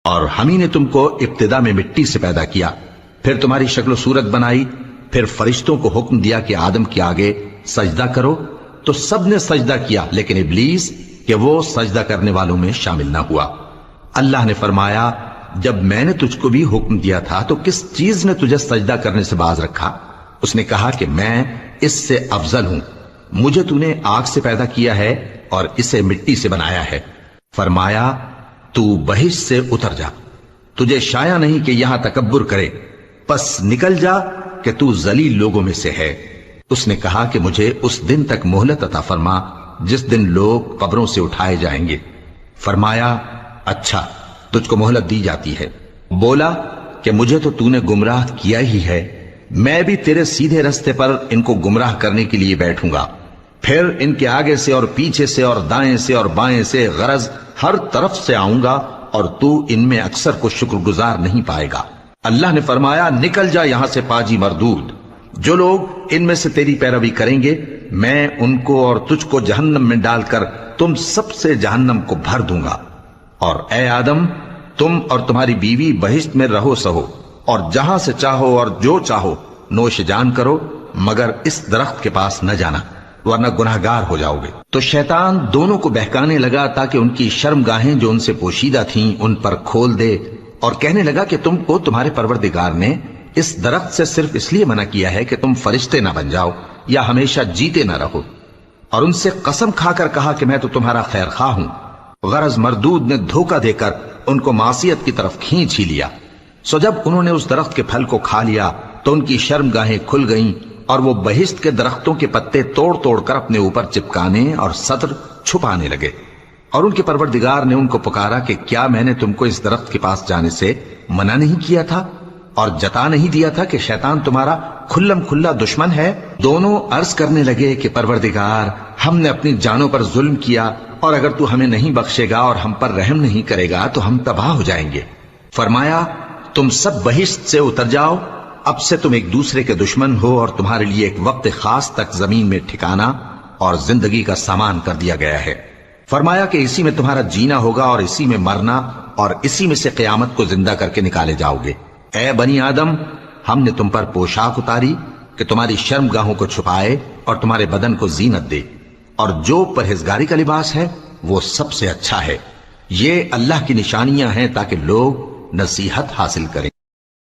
اور ہم ہی نے تم کو ابتدا میں مٹی سے پیدا کیا، پھر تمہاری شکل و صورت بنائی، پھر فرشتوں کو حکم دیا کہ آدم کے آگے سجدہ کرو، تو سب نے سجدہ کیا لیکن ابلیس کہ وہ سجدہ کرنے والوں میں شامل نہ ہوا۔ اللہ نے فرمایا جب میں نے تجھ کو بھی حکم دیا تھا تو کس چیز نے تجھے سجدہ کرنے سے باز رکھا؟ اس نے کہا کہ میں اس سے افضل ہوں، مجھے تو نے آگ سے پیدا کیا ہے اور اسے مٹی سے بنایا ہے۔ فرمایا تو بہشت سے اتر جا، تجھے شایع نہیں کہ یہاں تکبر کرے، پس نکل جا کہ تو ذلیل لوگوں میں سے ہے۔ اس نے کہا کہ مجھے اس دن تک مہلت عطا فرما جس دن لوگ قبروں سے اٹھائے جائیں گے۔ فرمایا اچھا، تجھ کو مہلت دی جاتی ہے۔ بولا کہ مجھے تو نے گمراہ کیا ہی ہے، میں بھی تیرے سیدھے رستے پر ان کو گمراہ کرنے کے لیے بیٹھوں گا، پھر ان کے آگے سے اور پیچھے سے اور دائیں سے اور بائیں سے غرض ہر طرف سے آؤں گا، اور تو ان میں اکثر کو شکر گزار نہیں پائے گا۔ اللہ نے فرمایا نکل جا یہاں سے پاجی مردود، جو لوگ ان میں سے تیری پیروی کریں گے میں ان کو اور تجھ کو جہنم میں ڈال کر تم سب سے جہنم کو بھر دوں گا۔ اور اے آدم، تم اور تمہاری بیوی بہشت میں رہو سہو، اور جہاں سے چاہو اور جو چاہو نوش جان کرو، مگر اس درخت کے پاس نہ جانا ورنہ گناہگار ہو جاؤ گے۔ تو شیطان دونوں کو بہکانے لگا تاکہ ان کی شرمگاہیں جو ان سے پوشیدہ تھیں ان پر کھول دے، اور کہنے لگا کہ تم کو تمہارے پروردگار نے اس درخت سے صرف اس لیے منع کیا ہے کہ تم فرشتے نہ بن جاؤ یا ہمیشہ جیتے نہ رہو۔ اور ان سے قسم کھا کر کہا کہ میں تو تمہارا خیر خواہ ہوں۔ غرض مردود نے دھوکہ دے کر ان کو معصیت کی طرف کھینچ ہی لیا۔ سو جب انہوں نے اس درخت کے پھل کو کھا لیا تو ان کی شرمگاہیں کھل گئیں، اور وہ بہشت کے درختوں کے پتے توڑ توڑ کر اپنے اوپر چپکانے اور سطر چھپانے لگے۔ اور ان کے پروردگار نے ان کو پکارا کہ کیا میں نے تم کو اس درخت کے پاس جانے سے منع نہیں کیا تھا اور جتا نہیں دیا تھا کہ شیطان تمہارا کھلم کھلا دشمن ہے؟ دونوں عرض کرنے لگے کہ پروردگار، ہم نے اپنی جانوں پر ظلم کیا، اور اگر تو ہمیں نہیں بخشے گا اور ہم پر رحم نہیں کرے گا تو ہم تباہ ہو جائیں گے۔ فرمایا تم سب بہشت سے اتر جاؤ، اب سے تم ایک دوسرے کے دشمن ہو، اور تمہارے لیے ایک وقت خاص تک زمین میں ٹھکانا اور زندگی کا سامان کر دیا گیا ہے۔ فرمایا کہ اسی میں تمہارا جینا ہوگا اور اسی میں مرنا، اور اسی میں سے قیامت کو زندہ کر کے نکالے جاؤ گے۔ اے بنی آدم، ہم نے تم پر پوشاک اتاری کہ تمہاری شرمگاہوں کو چھپائے اور تمہارے بدن کو زینت دے، اور جو پرہیزگاری کا لباس ہے وہ سب سے اچھا ہے۔ یہ اللہ کی نشانیاں ہیں تاکہ لوگ نصیحت حاصل کریں۔